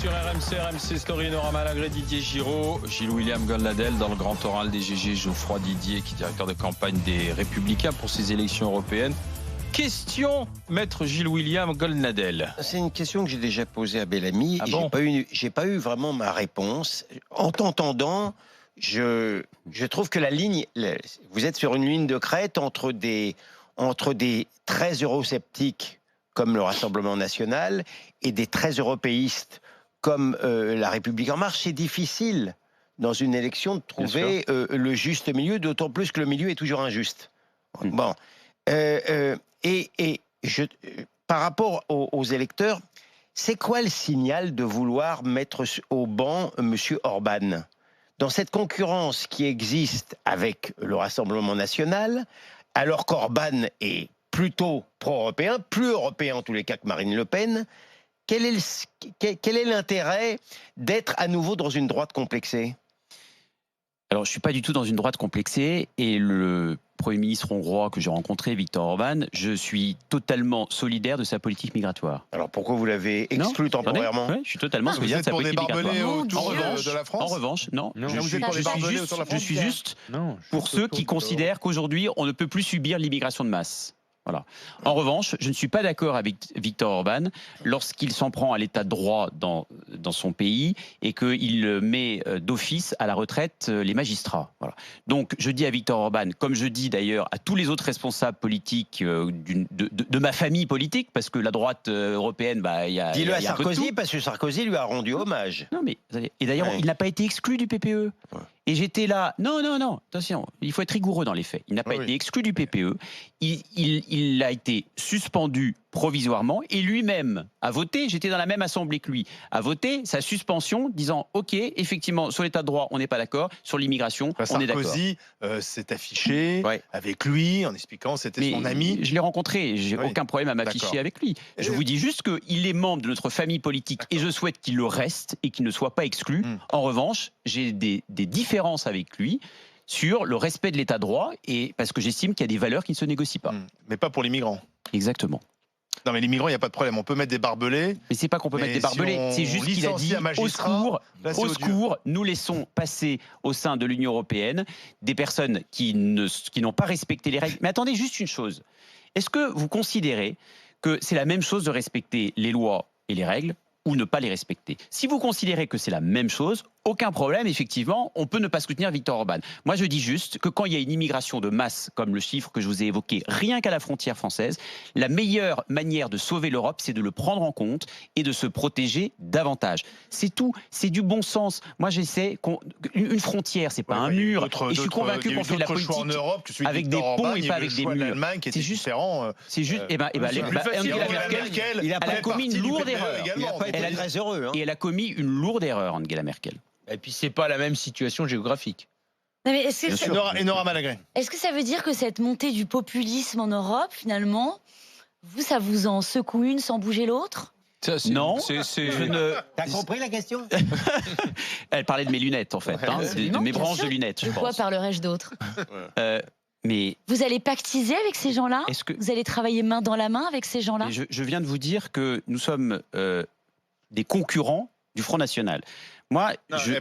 sur RMC Story, Nora Malagré, Didier Giraud, Gilles-William Goldnadel dans le grand oral des GG, Geoffroy Didier qui est directeur de campagne des Républicains pour ces élections européennes. Question, maître Gilles-William Goldnadel. C'est une question que j'ai déjà posée à Bellamy et bon j'ai pas eu vraiment ma réponse. En t'entendant, je trouve que la ligne, vous êtes sur une ligne de crête entre des très eurosceptiques comme le Rassemblement national et des très européistes comme la République en marche. C'est difficile dans une élection de trouver le juste milieu, d'autant plus que le milieu est toujours injuste. Bon. Par rapport aux électeurs, c'est quoi le signal de vouloir mettre au banc M. Orban dans cette concurrence qui existe avec le Rassemblement national, alors qu'Orban est plutôt pro-européen, plus européen en tous les cas que Marine Le Pen? Quel est l'intérêt d'être à nouveau dans une droite complexée? Alors, je ne suis pas du tout dans une droite complexée et le Premier ministre hongrois que j'ai rencontré, Viktor Orban, je suis totalement solidaire de sa politique migratoire. Alors pourquoi vous l'avez exclu temporairement? Oui, je suis totalement solidaire de sa politique migratoire. En revanche, non. Je suis juste Non, pour ceux qui considèrent qu'aujourd'hui, on ne peut plus subir l'immigration de masse. Voilà. En revanche, je ne suis pas d'accord avec Viktor Orban lorsqu'il s'en prend à l'état de droit dans son pays et qu'il met d'office à la retraite les magistrats. Voilà. Donc je dis à Viktor Orban, comme je dis d'ailleurs à tous les autres responsables politiques de ma famille politique, parce que la droite européenne, il y a... Dis-le à Sarkozy, parce que Sarkozy lui a rendu hommage. Non mais, et d'ailleurs, il n'a pas été exclu du PPE. Ouais. Et j'étais là, non, attention, il faut être rigoureux dans les faits. Il n'a pas été exclu du PPE, il a été suspendu provisoirement et lui-même a voté, j'étais dans la même assemblée que lui, a voté sa suspension disant ok, effectivement, sur l'état de droit, on n'est pas d'accord, sur l'immigration, on est d'accord. Sarkozy s'est affiché avec lui en expliquant que c'était son ami. Je l'ai rencontré, j'ai aucun problème à m'afficher avec lui. Je vous dis juste qu'il est membre de notre famille politique et je souhaite qu'il le reste et qu'il ne soit pas exclu. En revanche, j'ai des différences avec lui sur le respect de l'état de droit et parce que j'estime qu'il y a des valeurs qui ne se négocient pas. Mais pas pour les migrants. Exactement. Non mais les migrants, il n'y a pas de problème, on peut mettre des barbelés. Mais c'est pas qu'on peut mettre des barbelés, c'est juste qu'il a dit au secours, nous laissons passer au sein de l'Union européenne des personnes qui n'ont pas respecté les règles. Mais attendez juste une chose, est-ce que vous considérez que c'est la même chose de respecter les lois et les règles ou ne pas les respecter? Si vous considérez que c'est la même chose, aucun problème, effectivement, on peut ne pas soutenir Viktor Orban. Moi, je dis juste que quand il y a une immigration de masse, comme le chiffre que je vous ai évoqué, rien qu'à la frontière française, la meilleure manière de sauver l'Europe, c'est de le prendre en compte et de se protéger davantage. C'est tout, c'est du bon sens. Moi, j'essaie une frontière, c'est pas un mur. Et je suis convaincu qu'on fait de la politique en Europe avec des ponts et pas avec des murs. C'est juste différent. C'est juste, Angela Merkel, elle a commis une lourde erreur. Et elle a commis une lourde erreur, Angela Merkel. Et puis c'est pas la même situation géographique. Non mais est-ce Nora Malagré. Est-ce que ça veut dire que cette montée du populisme en Europe, finalement, ça vous en secoue une sans bouger l'autre? Non, T'as compris la question? Elle parlait de mes lunettes, en fait, de mes branches de lunettes, je pense. De quoi parlerais-je d'autre? Mais vous allez pactiser avec ces gens-là? Vous allez travailler main dans la main avec ces gens-là? Je viens de vous dire que nous sommes des concurrents du Front National. Moi, on ne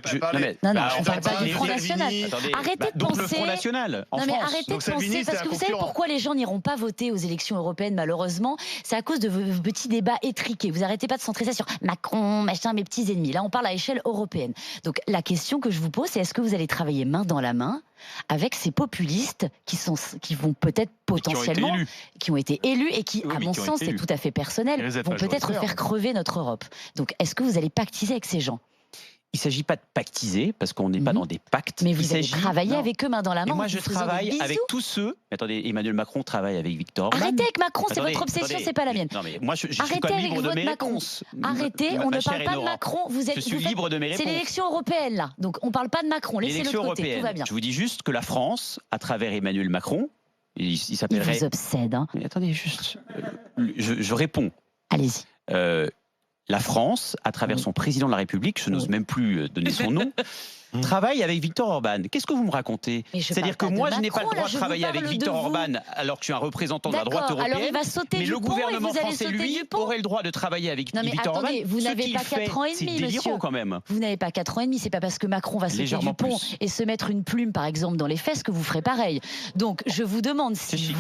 parle pas du Front National. Arrêtez de penser. Le Front National, en France. Mais arrêtez de penser, parce que vous savez pourquoi les gens n'iront pas voter aux élections européennes, malheureusement? C'est à cause de vos petits débats étriqués. Vous n'arrêtez pas de centrer ça sur Macron, machin, mes petits ennemis. Là, on parle à échelle européenne. Donc, la question que je vous pose, c'est est-ce que vous allez travailler main dans la main avec ces populistes qui vont peut-être potentiellement, qui ont été élus et qui, à mon sens, c'est tout à fait personnel, vont peut-être faire crever notre Europe. Donc, est-ce que vous allez pactiser avec ces gens? Il ne s'agit pas de pactiser, parce qu'on n'est pas dans des pactes. Mais vous allez travailler avec eux main dans la main. Et moi, je travaille avec tous ceux... Attendez, Emmanuel Macron travaille avec Viktor Orban. Arrêtez avec Macron, c'est votre obsession, c'est pas la mienne. Non, mais moi, je suis quand même libre de mes réponses. Arrêtez, on ne parle pas de Macron. Je suis libre de mes réponses. C'est l'élection européenne, là. Donc, on ne parle pas de Macron. Laissez-le de côté, tout va bien. Je vous dis juste que la France, à travers Emmanuel Macron, il s'appellerait... Il vous obsède, hein. Mais attendez, juste... Je réponds. Allez-y. La France, à travers son président de la République, je n'ose même plus donner son nom, travaille avec Viktor Orban. Qu'est-ce que vous me racontez? C'est-à-dire que moi, je n'ai pas le droit de travailler avec Viktor Orban alors que je suis un représentant de la droite européenne. Alors il va sauter mais du le pont gouvernement et vous allez français, sauter lui, du pont. aurait le droit de travailler avec Viktor Orban. Vous n'avez pas 4 ans et demi, monsieur. Quand même. Vous n'avez pas 4 ans et demi. C'est pas parce que Macron va sauter du pont et se mettre une plume, par exemple, dans les fesses que vous ferez pareil. Donc, je vous demande si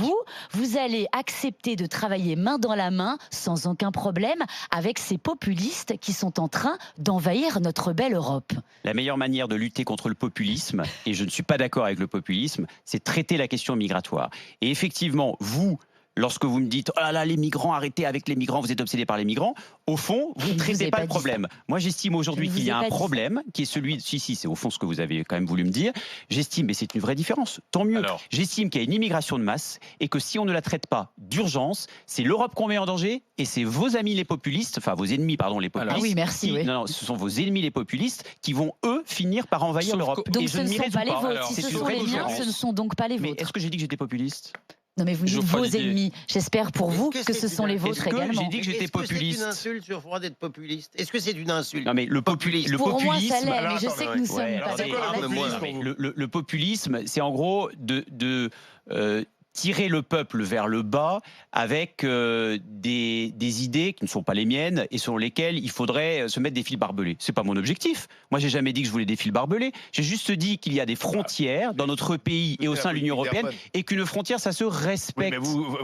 vous allez accepter de travailler main dans la main, sans aucun problème, avec ces populistes qui sont en train d'envahir notre belle Europe. La meilleure manière de lutter contre le populisme, et je ne suis pas d'accord avec le populisme, c'est traiter la question migratoire. Et effectivement, vous, lorsque vous me dites « Oh là là, les migrants, arrêtez avec les migrants, vous êtes obsédés par les migrants », au fond, vous ne traitez pas le problème. Moi, j'estime aujourd'hui qu'il y a un problème qui est celui... Si, c'est au fond ce que vous avez quand même voulu me dire. J'estime, mais c'est une vraie différence, tant mieux. J'estime qu'il y a une immigration de masse et que si on ne la traite pas d'urgence, c'est l'Europe qu'on met en danger et c'est vos amis les populistes, enfin vos ennemis, pardon, les populistes. Oui, merci. Non, ce sont vos ennemis les populistes qui vont, eux, finir par envahir l'Europe. Donc ce ne sont pas les vôtres. Si ce sont les miens, ce ne sont donc pas les vôtres. Mais est-ce que j'ai dit que j'étais populiste ? Non mais vous dites vos ennemis. J'espère pour vous que ce sont les vôtres également. J'ai dit que j'étais populiste. Est-ce que c'est une insulte sur Froid d'être populiste? Est-ce que c'est une insulte? Non mais le populisme. Pour moi ça l'est, mais je sais que nous sommes pas d'accord. Le populisme, c'est en gros de tirer le peuple vers le bas avec des idées qui ne sont pas les miennes et selon lesquelles il faudrait se mettre des fils barbelés. C'est pas mon objectif. Moi, j'ai jamais dit que je voulais des fils barbelés. J'ai juste dit qu'il y a des frontières dans notre pays et au sein de l'Union européenne et qu'une frontière, ça se respecte.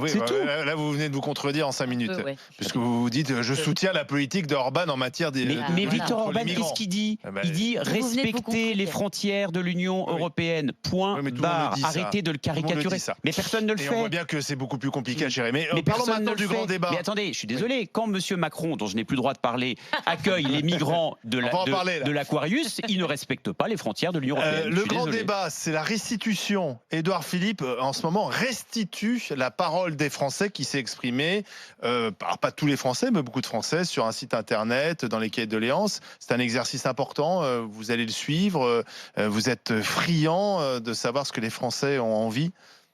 C'est tout. Là, vous venez de vous contredire en 5 minutes. Puisque vous vous dites, je soutiens la politique d'Orban en matière des... Mais Viktor Orban, qu'est-ce qu'il dit? Il dit respecter les frontières de l'Union européenne. Point barre. Arrêtez de le caricaturer. Mais personne ne le fait. On voit bien que c'est beaucoup plus compliqué à gérer. Mais parlons maintenant du grand débat. Mais attendez, je suis désolé. Quand M. Macron, dont je n'ai plus le droit de parler, accueille les migrants de l'Aquarius, il ne respecte pas les frontières de l'Union européenne. Le grand débat, c'est la restitution. Édouard Philippe, en ce moment, restitue la parole des Français qui s'est exprimée, pas tous les Français, mais beaucoup de Français, sur un site internet, dans les cahiers de doléances. C'est un exercice important. Vous allez le suivre. Vous êtes friand de savoir ce que les Français ont envie.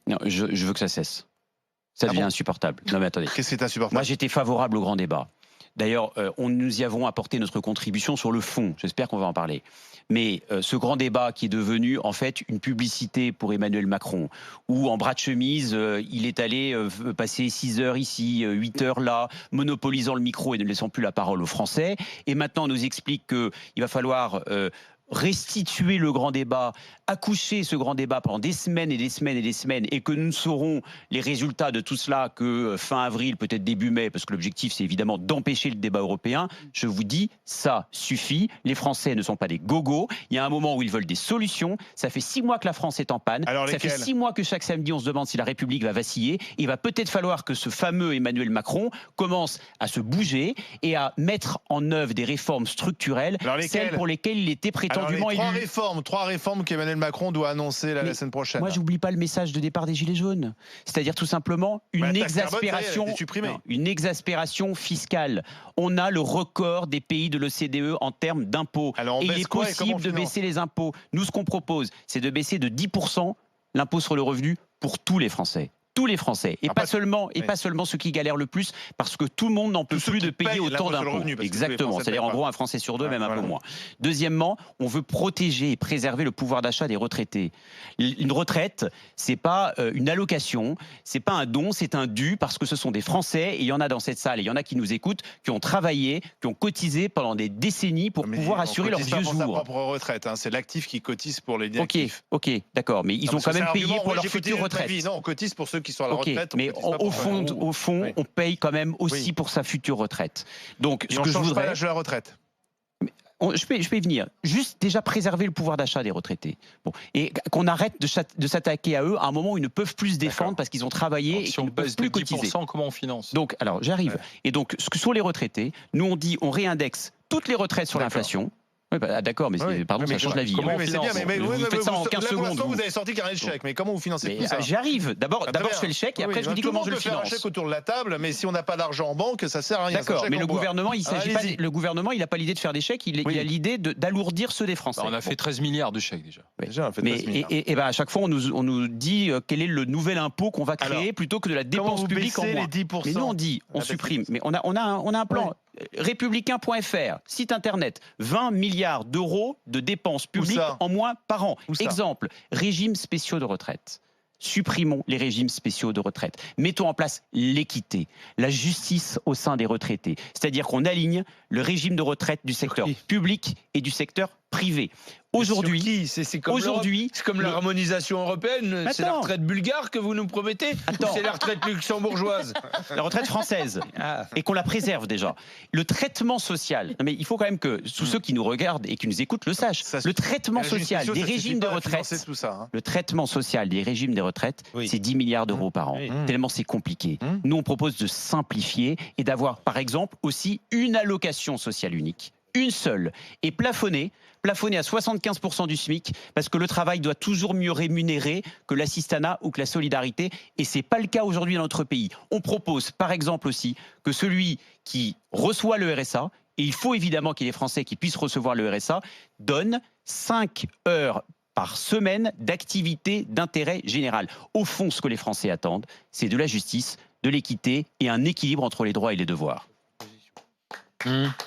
Non, je veux que ça cesse. Ça devient insupportable. Non mais attendez. Qu'est-ce qui est insupportable? Moi j'étais favorable au grand débat. D'ailleurs, nous y avons apporté notre contribution sur le fond. J'espère qu'on va en parler. Mais ce grand débat qui est devenu en fait une publicité pour Emmanuel Macron, où en bras de chemise, il est allé passer 6 heures ici, 8 heures là, monopolisant le micro et ne laissant plus la parole aux Français. Et maintenant, on nous explique qu'il va falloir... restituer le grand débat, accoucher ce grand débat pendant des semaines et des semaines et des semaines, et que nous ne saurons les résultats de tout cela que fin avril, peut-être début mai, parce que l'objectif c'est évidemment d'empêcher le débat européen. Je vous dis, ça suffit. Les Français ne sont pas des gogos. Il y a un moment où ils veulent des solutions. Ça fait 6 mois que la France est en panne. Alors, ça fait 6 mois que chaque samedi on se demande si la République va vaciller. Il va peut-être falloir que ce fameux Emmanuel Macron commence à se bouger et à mettre en œuvre des réformes structurelles, celles pour lesquelles il était prétendu. Alors, les 3 réformes qu'Emmanuel Macron doit annoncer la semaine prochaine. Moi, j'oublie pas le message de départ des Gilets jaunes. C'est-à-dire tout simplement une exaspération fiscale. On a le record des pays de l'OCDE en termes d'impôts. Et il est possible de baisser les impôts. Nous, ce qu'on propose, c'est de baisser de 10% l'impôt sur le revenu pour tous les Français. Tous les Français, et pas seulement ceux qui galèrent le plus, parce que tout le monde n'en peut plus de payer autant d'impôts. Exactement, c'est-à-dire en gros un Français sur 2, même un peu moins. Deuxièmement, on veut protéger et préserver le pouvoir d'achat des retraités. Une retraite, c'est pas une allocation, c'est pas un don, c'est un dû, parce que ce sont des Français, et il y en a dans cette salle, et il y en a qui nous écoutent, qui ont travaillé, qui ont cotisé pendant des décennies pour pouvoir assurer leurs vieux jours. C'est pas pour sa propre retraite, c'est l'actif qui cotise pour les actifs. Ok, d'accord, mais ils ont quand même payé pour leur future retraite. Non, on cotise pour ceux qui sont à la retraite. Mais au fond, on paye quand même aussi pour sa future retraite. Donc, ce que je voudrais, pas l'âge de la retraite. Je peux y venir. Juste déjà préserver le pouvoir d'achat des retraités. Bon. Et qu'on arrête de s'attaquer à eux à un moment où ils ne peuvent plus se défendre parce qu'ils ont travaillé et qu'ils ne peuvent plus cotiser. Comment on finance? Donc, alors, j'arrive. Ouais. Et donc, sur les retraités, nous on dit on réindexe toutes les retraites sur l'inflation. Oui, d'accord, mais pardon, ça change la vie. Comment on finance? Vous faites ça en 15 secondes. Vous avez sorti carnet de chèque, mais comment vous financez tout ça? J'y arrive. D'abord, je fais le chèque et après je vous dis comment je le finance. Tout le monde peut faire un chèque autour de la table, mais si on n'a pas d'argent en banque, ça sert à rien. D'accord, mais le gouvernement, il n'a pas l'idée de faire des chèques, il a l'idée d'alourdir ceux des Français. On a fait 13 milliards de chèques déjà. Et à chaque fois, on nous dit quel est le nouvel impôt qu'on va créer plutôt que de la dépense publique en moins. Mais nous, on dit, on supprime. Mais on a un plan. Républicain.fr, site internet, 20 milliards d'euros de dépenses publiques en moins par an. Exemple, régimes spéciaux de retraite. Supprimons les régimes spéciaux de retraite. Mettons en place l'équité, la justice au sein des retraités. C'est-à-dire qu'on aligne le régime de retraite du secteur public et du secteur privé. Aujourd'hui, c'est comme la harmonisation européenne. C'est la retraite bulgare que vous nous promettez. C'est la retraite luxembourgeoise. La retraite française. Et qu'on la préserve déjà. Le traitement social. Mais il faut quand même que tous ceux qui nous regardent et qui nous écoutent le sachent. Le traitement social des régimes de retraite. Le traitement social des régimes des retraites, c'est 10 milliards d'euros par an. Tellement c'est compliqué. Nous, on propose de simplifier et d'avoir, par exemple, aussi une allocation sociale unique. Une seule, et plafonnée à 75% du SMIC, parce que le travail doit toujours mieux rémunérer que l'assistanat ou que la solidarité, et c'est pas le cas aujourd'hui dans notre pays. On propose par exemple aussi que celui qui reçoit le RSA, et il faut évidemment qu'il y ait des Français qui puissent recevoir le RSA, donne 5 heures par semaine d'activité d'intérêt général. Au fond, ce que les Français attendent, c'est de la justice, de l'équité et un équilibre entre les droits et les devoirs.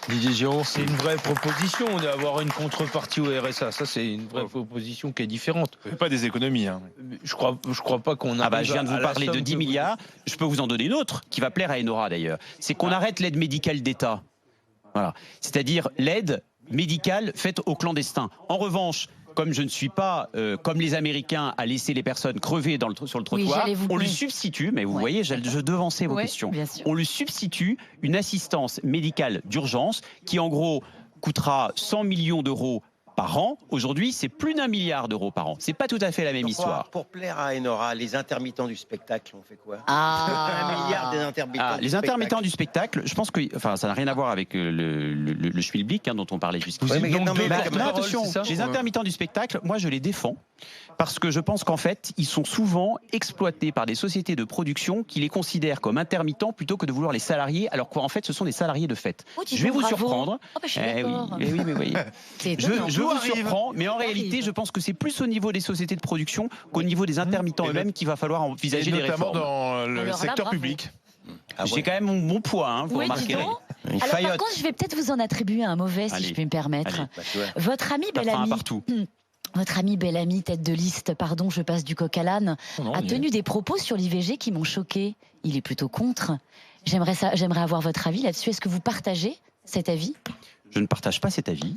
Didier Giraud, c'est une vraie proposition d'avoir une contrepartie au RSA. Ça, c'est une vraie proposition qui est différente. Pas des économies. Hein. Je crois pas qu'on a. Je viens de vous parler de 10 milliards. Je peux vous en donner une autre qui va plaire à Enora d'ailleurs. C'est qu'on arrête l'aide médicale d'État. Voilà. C'est-à-dire l'aide médicale faite aux clandestins. En revanche, comme je ne suis pas comme les Américains à laisser les personnes crever sur le trottoir, on lui substitue, mais vous voyez, je devançais vos questions, on lui substitue une assistance médicale d'urgence qui en gros coûtera 100 millions d'euros par an. Aujourd'hui, c'est plus d'1 milliard d'euros par an. C'est pas tout à fait la même histoire. Pour plaire à Enora, les intermittents du spectacle, on fait quoi? 1 milliard des intermittents. Les intermittents du spectacle, je pense que, ça n'a rien à voir avec le schmilblick dont on parlait jusqu'ici. Attention, les intermittents du spectacle, moi je les défends parce que je pense qu'en fait, ils sont souvent exploités par des sociétés de production qui les considèrent comme intermittents plutôt que de vouloir les salarier, alors qu'en fait, ce sont des salariés de fait. Je vais vous surprendre. Je vous surprends, mais en réalité, je pense que c'est plus au niveau des sociétés de production qu'au niveau des intermittents eux-mêmes qu'il va falloir envisager des réformes. Notamment dans le secteur public. J'ai quand même mon poids, vous remarquerez. Alors par contre, je vais peut-être vous en attribuer un mauvais, si je peux me permettre. Votre ami Bellamy. Votre ami Bellamy, tête de liste, pardon, je passe du coq à l'âne, a tenu des propos sur l'IVG qui m'ont choqué. Il est plutôt contre. J'aimerais avoir votre avis là-dessus. Est-ce que vous partagez cet avis? Je ne partage pas cet avis.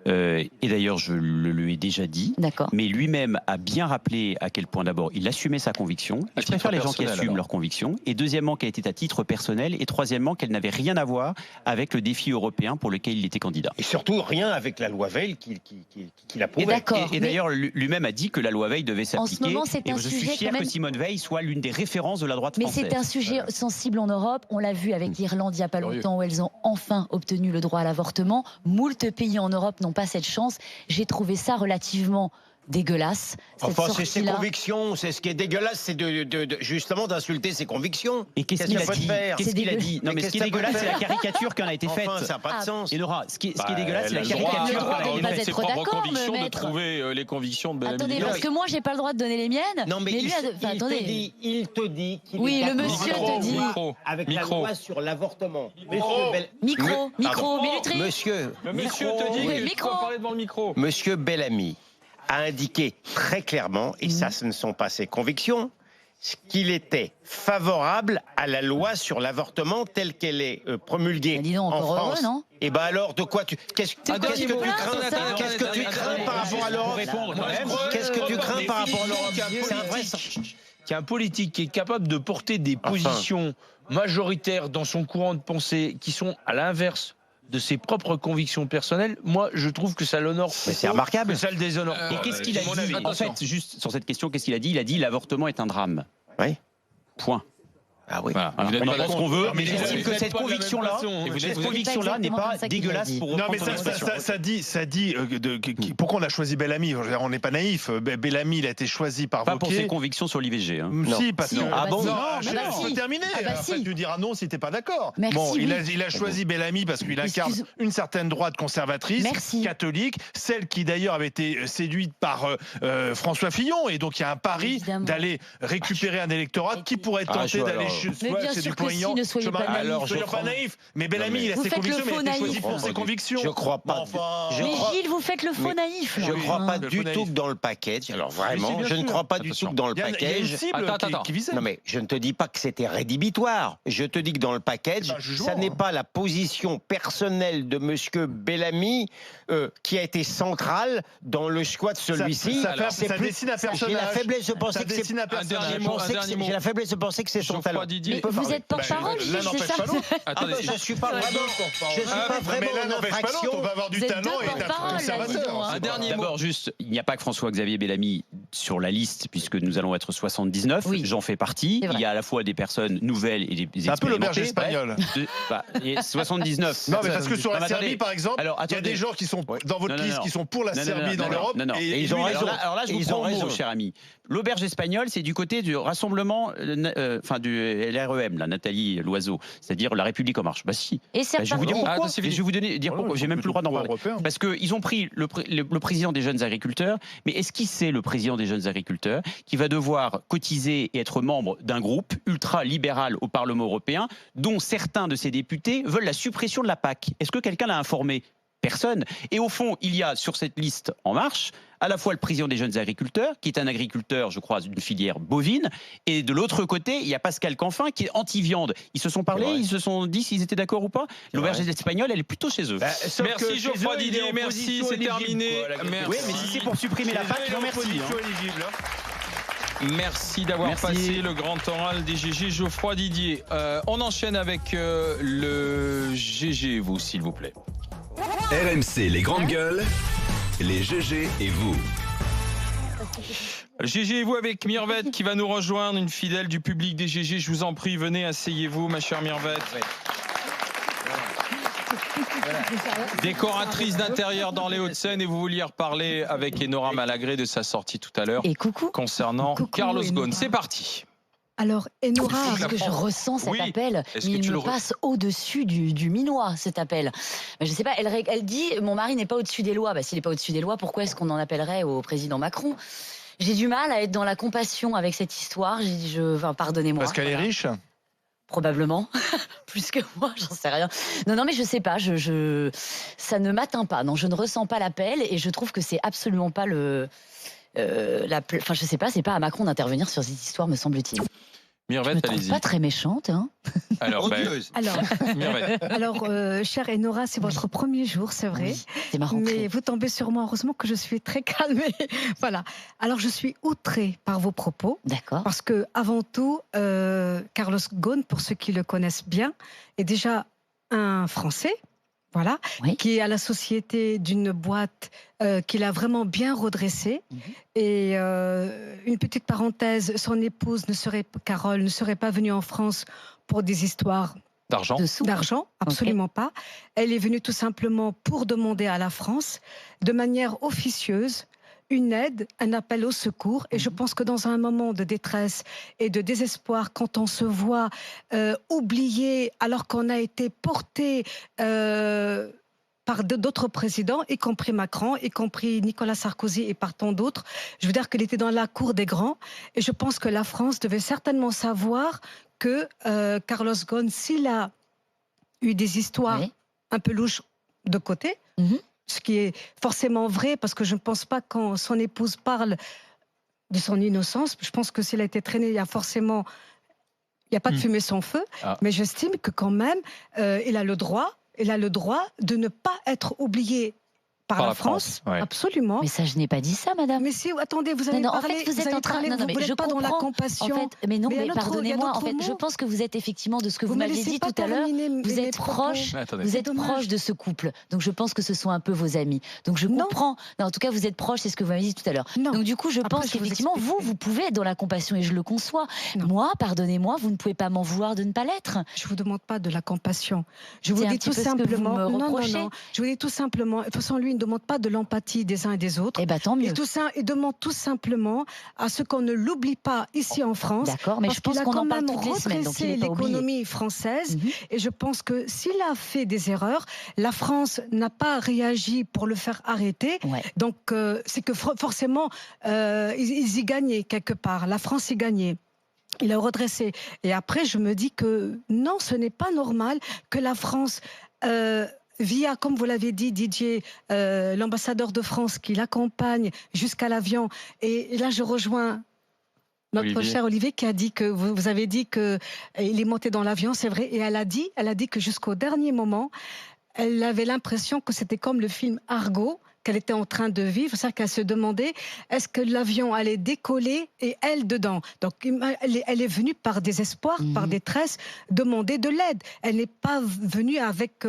Et d'ailleurs, je le lui ai déjà dit. Mais lui-même a bien rappelé à quel point d'abord il assumait sa conviction. Et je préfère les gens qui assument leur conviction. Et deuxièmement, qu'elle était à titre personnel. Et troisièmement, qu'elle n'avait rien à voir avec le défi européen pour lequel il était candidat. Et surtout rien avec la loi Veil qu'il a prouvé. Et d'ailleurs, lui-même a dit que la loi Veil devait s'appliquer. Et je suis fier que Simone Veil soit l'une des références de la droite française. Mais c'est un sujet sensible en Europe. On l'a vu avec l'Irlande il n'y a pas longtemps où elles ont enfin obtenu le droit à l'avortement. Moult pays en Europe n'ont pas cette chance. J'ai trouvé ça relativement dégueulasse. C'est ses convictions. C'est ce qui est dégueulasse, c'est justement d'insulter ses convictions. Et qu'est-ce qu'il a dit? Qu'est-ce qu'il a dit? Non, mais ce qui est dégueulasse, c'est la caricature qui en a été faite. Ça n'a pas de sens. Et Nora, ce qui est dégueulasse, c'est la caricature qui en a été faite. C'est propres convictions de trouver les convictions de Bellamy. Attendez, parce que moi, j'ai pas le droit de donner les miennes. Non, mais il te dit qu'il oui, le monsieur te dit. Avec la loi sur l'avortement. Micro, Bellutry. Monsieur te dit qu'il faut parler devant le micro. Monsieur Bellamy a indiqué très clairement, et ça, ce ne sont pas ses convictions, qu'il était favorable à la loi sur l'avortement telle qu'elle est promulguée en France. Et ben alors, de quoi qu'est-ce que tu crains par rapport à l'Europe? Qu'est-ce que tu crains par rapport à l'Europe? C'est un politique qui est capable de porter des positions majoritaires dans son courant de pensée qui sont à l'inverse de ses propres convictions personnelles. Moi, je trouve que ça l'honore. C'est remarquable. Que ça le déshonore. Et qu'est-ce qu'il a dit? En fait, juste sur cette question, qu'est-ce qu'il a dit? Il a dit l'avortement est un drame. Oui. Point. Ah oui. Voilà. On pense ce qu'on veut, mais j'estime que cette conviction-là n'est pas dégueulasse pour non, mais ça dit pourquoi on a choisi Bellamy? On n'est pas naïf. Bellamy, il a été choisi par Wauquiez. Pas pour ses convictions sur l'IVG. Si, parce que ah bon? Je peux terminer. Après, tu diras non si t'es pas d'accord. Bon, il a choisi Bellamy parce qu'il incarne une certaine droite conservatrice, catholique, celle qui d'ailleurs avait été séduite par François Fillon, et donc il y a un pari d'aller récupérer un électorat qui pourrait tenter d'aller c'est du poignant. Ne soyez pas naïf. Mais Bellamy, il a ses convictions, mais il a été choisi pour ses convictions. Je crois pas. Mais Gilles, vous faites le faux naïf. Je ne crois pas du tout que dans le package. Alors vraiment, je ne crois pas du tout que dans le package. Non mais je ne te dis pas que c'était rédhibitoire. Je te dis que dans le package, ça n'est pas la position personnelle de Monsieur Bellamy qui a été centrale dans le choix de celui-ci. Ça dessine un personnage. J'ai la faiblesse de penser que c'est J'ai la faiblesse de penser que c'est son talent. Mais vous êtes porte-parole, l'un n'empêche pas l'autre. Attendez, je suis pas vraiment en infraction. On va avoir du talent et être un conservateur. Un dernier mot. D'abord, juste, il n'y a pas que François-Xavier Bellamy sur la liste, puisque nous allons être 79. Oui. J'en fais partie. Il y a à la fois des personnes nouvelles et des expérimentées. C'est un peu l'auberge espagnole. 79. Non, mais parce que sur la Serbie, par exemple, il y a des gens qui sont dans votre liste qui sont pour la Serbie dans l'Europe. Et ils ont raison. Alors là, je vous prends au mot, cher ami. L'auberge espagnole, c'est du côté du rassemblement, du LREM, la Nathalie Loiseau, c'est-à-dire la République en marche. Bah si. Et je vais vous dire pourquoi. Je vais vous dire pourquoi. J'ai même plus le droit d'en parler. Parce qu'ils ont pris le président des jeunes agriculteurs. Mais est-ce qu'il sait, le président des jeunes agriculteurs, qui va devoir cotiser et être membre d'un groupe ultra-libéral au Parlement européen, dont certains de ses députés veulent la suppression de la PAC? Est-ce que quelqu'un l'a informé? Personne. Et au fond, il y a sur cette liste En Marche à la fois le président des jeunes agriculteurs, qui est un agriculteur, je crois, d'une filière bovine, et de l'autre côté, il y a Pascal Canfin, qui est anti-viande. Ils se sont parlé, ils se sont dit s'ils étaient d'accord ou pas. L'auberge espagnole, elle est plutôt chez eux. Merci Geoffroy Didier, merci, c'est terminé. Oui, mais si c'est pour supprimer la PAC, non merci. Merci d'avoir passé le grand oral des GG, Geoffroy Didier. On enchaîne avec le GG, vous, s'il vous plaît. RMC, les grandes gueules, les GG et vous. Le GG et vous avec Mirvette qui va nous rejoindre, une fidèle du public des GG. Je vous en prie, venez, asseyez-vous, ma chère Mirvette. Décoratrice d'intérieur dans les Hauts-de-Seine, et vous vouliez reparler avec Enora Malagré de sa sortie tout à l'heure concernant Carlos Ghosn. C'est parti. Alors, Enora, ce que je ressens cet appel, mais il me passe au-dessus du minois, cet appel. Je ne sais pas, elle dit « mon mari n'est pas au-dessus des lois ». S'il n'est pas au-dessus des lois, pourquoi est-ce qu'on en appellerait au président Macron? J'ai du mal à être dans la compassion avec cette histoire. Pardonnez-moi. Parce qu'elle est riche? Probablement. Plus que moi, j'en sais rien. Non, mais je sais pas. Ça ne m'atteint pas. Non, je ne ressens pas l'appel et je trouve que c'est absolument pas je sais pas, c'est pas à Macron d'intervenir sur cette histoire, me semble-t-il. Mirvette, allez-y. Pas très méchante, hein. Alors, chère Enora, c'est votre premier jour, c'est vrai. Oui, c'est marrant. Mais vous tombez sur moi, heureusement que je suis très calmée. Voilà. Alors, je suis outrée par vos propos. D'accord. Parce que, avant tout, Carlos Ghosn, pour ceux qui le connaissent bien, est déjà un Français. Voilà, qui est à la société d'une boîte qu'il a vraiment bien redressée. Et une petite parenthèse, son épouse, Carole, ne serait pas venue en France pour des histoires d'argent, absolument pas. Elle est venue tout simplement pour demander à la France, de manière officieuse, une aide, un appel au secours. Et je pense que dans un moment de détresse et de désespoir, quand on se voit oublié alors qu'on a été porté par d'autres présidents, y compris Macron, y compris Nicolas Sarkozy et par tant d'autres, je veux dire qu'elle était dans la cour des grands. Et je pense que la France devait certainement savoir que Carlos Ghosn, s'il a eu des histoires un peu louches de côté, ce qui est forcément vrai, parce que je ne pense pas quand son épouse parle de son innocence, je pense que s'il a été traîné, il y a pas de fumée sans feu, mais j'estime que quand même, il a le droit de ne pas être oublié par la France. Absolument. Mais ça, je n'ai pas dit ça, madame. Mais si, attendez, vous avez parlé, en fait, vous êtes en train, vous n'êtes pas dans la compassion. En fait, mais pardonnez-moi, en fait, je pense que vous êtes effectivement de ce que vous m'aviez dit tout à l'heure, vous êtes proche de ce couple. Donc je pense que ce sont un peu vos amis. Donc je comprends. Non, en tout cas, vous êtes proche, c'est ce que vous m'avez dit tout à l'heure. Donc du coup, je pense qu'effectivement, vous pouvez être dans la compassion et je le conçois. Moi, pardonnez-moi, vous ne pouvez pas m'en vouloir de ne pas l'être. Je vous demande pas de la compassion. Je vous dis tout simplement. Non. Je vous dis tout simplement. De toute façon, lui, il ne demande pas de l'empathie des uns et des autres. Eh ben, tant mieux. Et tout ça, il demande tout simplement à ce qu'on ne l'oublie pas ici en France. D'accord, mais je pense qu'on en parle toutes les semaines, donc il n'est pas oublié. L'économie française, et je pense que s'il a fait des erreurs, la France n'a pas réagi pour le faire arrêter. Donc, c'est que forcément, ils y gagnaient quelque part. La France y gagnait. Il a redressé. Et après, je me dis que non, ce n'est pas normal que la France, via, comme vous l'avez dit, Didier, l'ambassadeur de France qui l'accompagne jusqu'à l'avion. Et là, je rejoins notre cher Olivier qui a dit que vous avez dit qu'il est monté dans l'avion, c'est vrai. Et elle a dit que jusqu'au dernier moment, elle avait l'impression que c'était comme le film Argo qu'elle était en train de vivre, c'est-à-dire qu'elle se demandait est-ce que l'avion allait décoller et elle dedans. Donc elle est venue par désespoir, par détresse, demander de l'aide. Elle n'est pas venue avec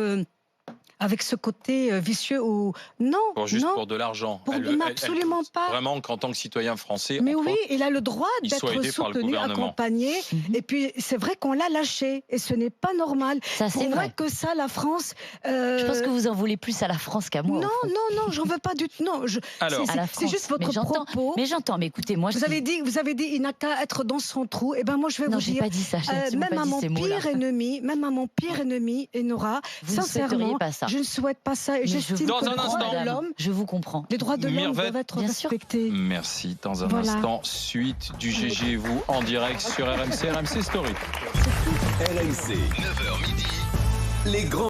ce côté vicieux ou non. Pour de l'argent. Absolument pas. Vraiment qu'en tant que citoyen français. Mais oui, il a le droit d'être soutenu, accompagné. Et puis c'est vrai qu'on l'a lâché et ce n'est pas normal. Ça, c'est vrai que ça, la France. Je pense que vous en voulez plus à la France qu'à moi. Non, j'en veux pas du tout. Non, c'est juste votre propos. Mais j'entends. Mais écoutez, moi, vous avez dit, il n'a qu'à être dans son trou. Et ben moi, je vais vous dire. Non, j'ai pas dit ça. Même à mon pire ennemi, Enora, sincèrement, je ne souhaite pas ça et j'estime que les droits de l'homme, je vous comprends. Les droits de l'homme doivent être respectés. Merci. Dans un instant, suite du GG vous en direct sur RMC Story. RMC, 9h midi, les grands